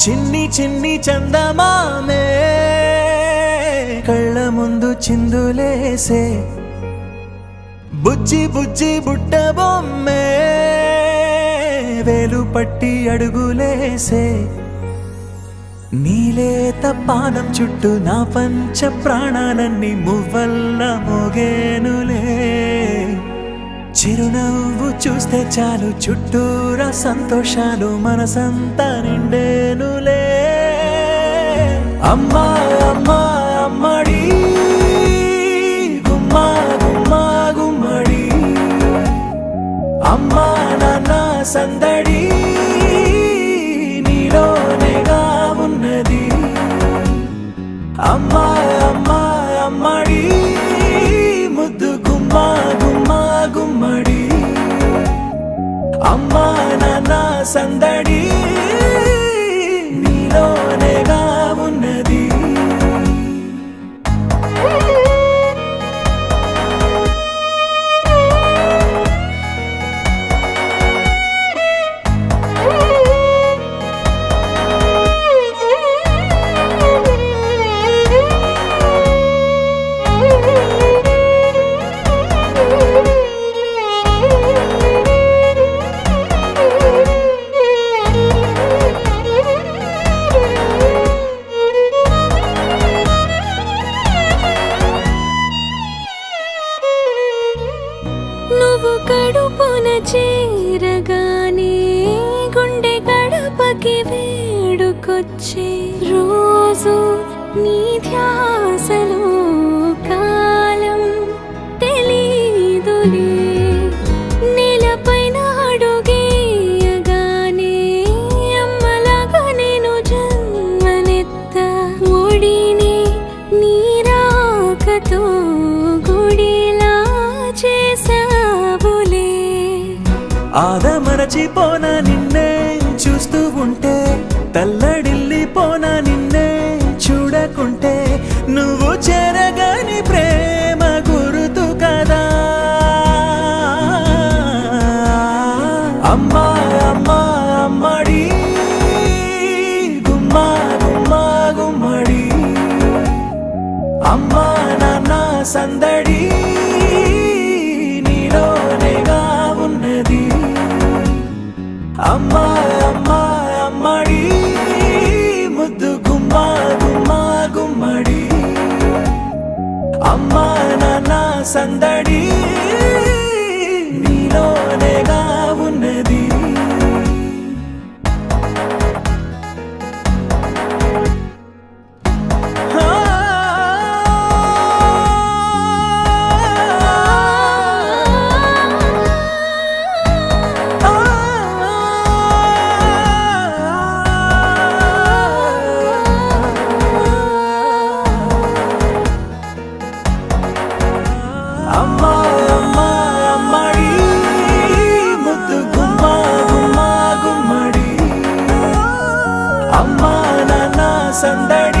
చిన్ని చిన్ని చందమామే కళ్ళ ముందు చిందులేసే బుజ్జి బుజ్జి బుట్ట బొమ్మే వేలు పట్టి అడుగులేసే నీలేత పాదం చుట్టూ నా పంచ ప్రాణాలన్నీ మువ్వల్ల మోగేనులే చిరునవ్వు చూస్తే చాలు చుట్టూరా సంతోషాలు మనసంతా నిండేనులే అమ్మా అమ్మా అమ్మడి గుమ్మా గుమ్మా గుమ్మడి అమ్మా నాన్న సందడి నీలోనేగా ఉన్నది అమ్మా అమ్మా అమ్మడి ముద్దు గుమ్మా గుమ్మా గుమ్మడి అమ్మా నాన్న సందడి నీలోనేగా ఉన్నది నువ్వు కడుపున చేరగానే గుండె గడపకి వేడుకొచ్చే రోజు నీ ధ్యాసలో కాలం తెలీదులే నేలపైన అడుగేయగానే అమ్మలాగా నేను జన్మనెత్త ఒడిని నీ రాకతో గుడిలా చేసావులే ఆదమరచిపోన నిన్నే చూస్తూ ఉంటే తల్లడిల్లిపోన నిన్నే చూడకుంటే నువ్వు చెరగని ప్రేమ గురుతు కదా అమ్మా అమ్మా అమ్మడి గుమ్మా గుమ్మా గుమ్మడి అమ్మా నాన్న సందడి నీలోనేగా ఉన్నది అమ్మా అమ్మా అమ్మడి ముద్దు గుమ్మా గుమ్మా గుమ్మడి అమ్మా నాన్న సందడి నీలోనేగా ఉన్నది అమ్మా అమ్మా అమ్మడి ముద్దు గుమ్మా గుమ్మా గుమ్మడి అమ్మా నాన్న సందడి